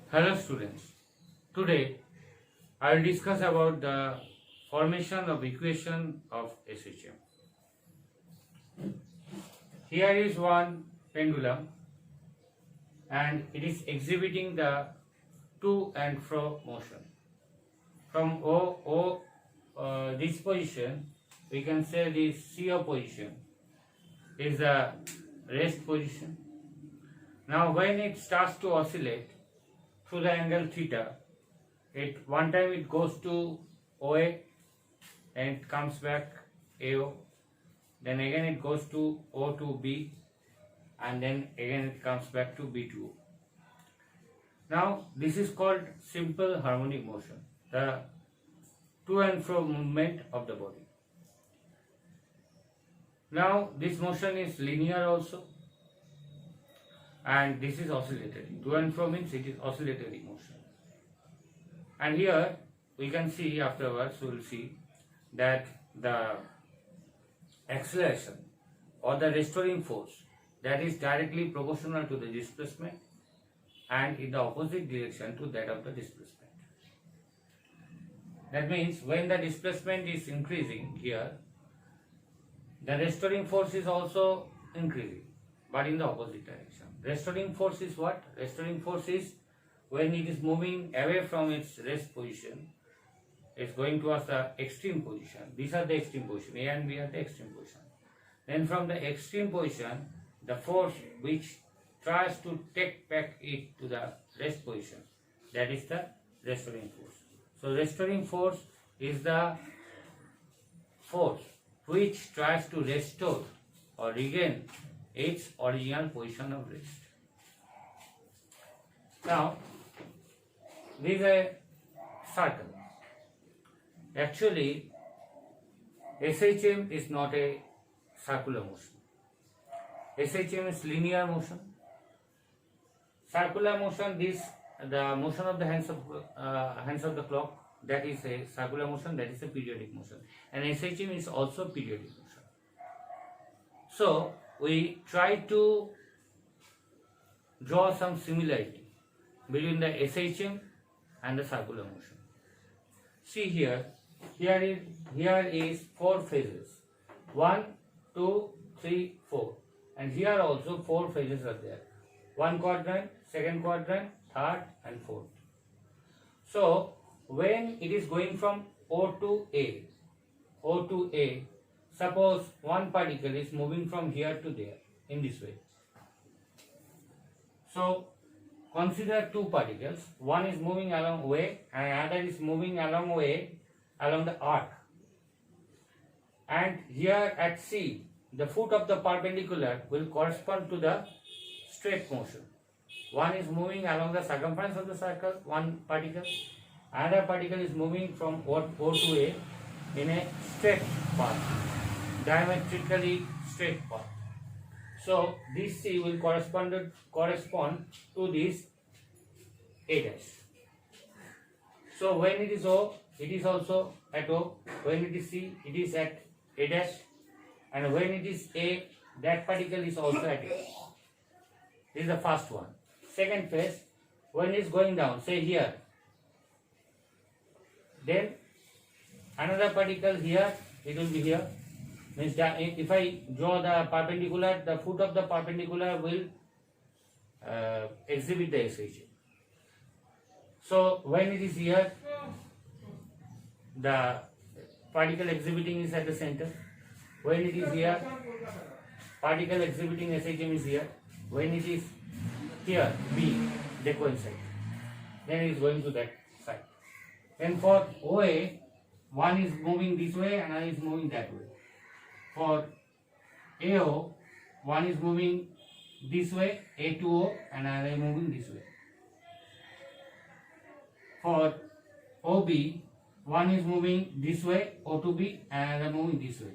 Hello students, today I will discuss about the formation of equation of SHM. Here is one pendulum and it is exhibiting the to and fro motion. From this position we can say this CO position is the rest position. Now when it starts to oscillate through the angle theta, one time it goes to OA and it comes back AO, then again it goes to O to B, and then again it comes back to B to O. Now this is called simple harmonic motion, the to and fro movement of the body. Now this motion is linear also, and this is oscillatory. To and fro means it is oscillatory motion. And here we can see afterwards, we will see that the acceleration or the restoring force, that is directly proportional to the displacement and in the opposite direction to that of the displacement. That means when the displacement is increasing here, the restoring force is also increasing, but in the opposite direction. Restoring force is what? Restoring force is when it is moving away from its rest position, it's going towards the extreme position. These are the extreme position, A and B are the extreme position. Then from the extreme position, the force which tries to take back it to the rest position, that is the restoring force. So restoring force is the force which tries to restore or regain its original position of rest. Now, this is a circle. Actually, SHM is not a circular motion. SHM is linear motion. Circular motion, the motion of the hands of the clock, that is a circular motion, that is a periodic motion. And SHM is also periodic motion. So, we try to draw some similarity between the SHM and the circular motion. See here is 4 phases, 1, 2, 3, 4, and here also 4 phases are there, 1 quadrant, 2nd quadrant, 3rd and 4th. So when it is going from O to A, suppose one particle is moving from here to there in this way. So consider 2 particles, one is moving along OA and another is moving along OA along the arc. And here at C, the foot of the perpendicular will correspond to the straight motion. One is moving along the circumference of the circle, one particle. Another particle is moving from O to A in a straight path, diametrically straight path. So this C will correspond to this A dash. So when it is O, it is also at O. When it is C, it is at A dash. And when it is A, that particle is also at A. This is the first one. Second phase, when it is going down, say here, then another particle here, it will be here. Means that if I draw the perpendicular, the foot of the perpendicular will exhibit the SHM. So when it is here, the particle exhibiting is at the center. When it is here, particle exhibiting SHM is here. When it is here, B, they coincide. Then it is going to that side. Then for OA, one is moving this way and another is moving that way. For AO, one is moving this way, A to O, and another is moving this way. For OB, one is moving this way, O to B, and another moving this way.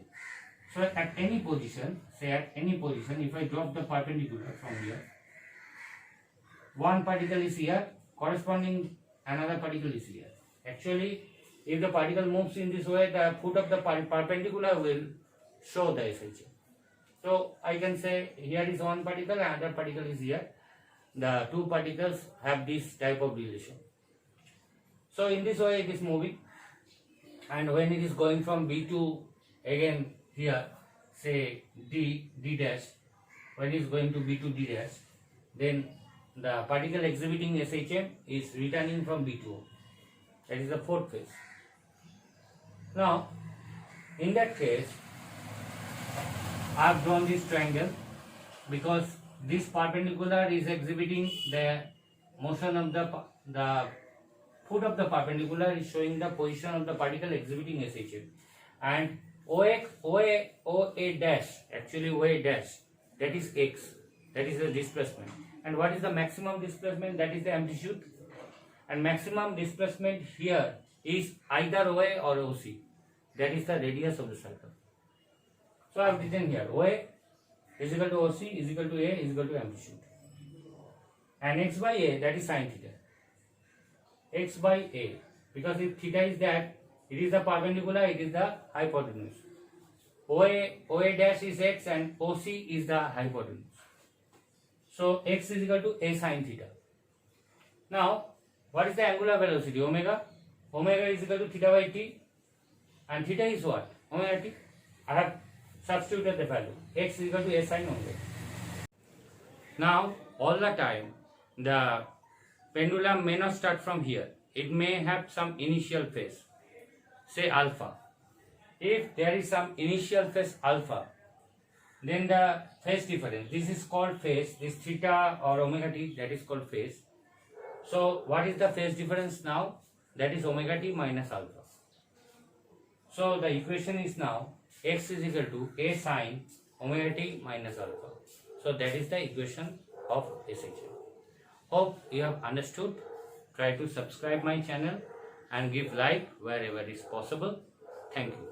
So at any position, if I drop the perpendicular from here, one particle is here, corresponding another particle is here. Actually, if the particle moves in this way, the foot of the perpendicular will show the SHM. So I can say here is one particle, another particle is here. the two particles have this type of relation. So in this way it is moving, and when it is going from B to again here, say D dash, when it is going to B to D dash, then the particle exhibiting SHM is returning from B to O. That is the fourth phase. Now, in that case, I have drawn this triangle because this perpendicular is exhibiting the motion of the foot of the perpendicular is showing the position of the particle exhibiting SHM, and OA dash, actually OA dash, that is x, that is the displacement. And what is the maximum displacement? That is the amplitude. And maximum displacement here is either OA or OC, that is the radius of the circle. So I have written here OA is equal to OC is equal to A is equal to amplitude, and x by A, that is sin theta. X by A, because if theta is that, it is the perpendicular, it is the hypotenuse. OA dash is x and OC is the hypotenuse. So x is equal to A sin theta. Now, what is the angular velocity? Omega. Omega is equal to theta by t, and theta is what? Omega t. I have substituted the value. X is equal to A sin omega. Now, all the time, the pendulum may not start from here. It may have some initial phase, say alpha. If there is some initial phase alpha, then the phase difference, this is called phase, this theta or omega t, that is called phase. So what is the phase difference now? That is omega t minus alpha. So the equation is now x is equal to A sin omega t minus alpha. So that is the equation of SHM. Hope you have understood. Try to subscribe my channel and give like wherever is possible. Thank you.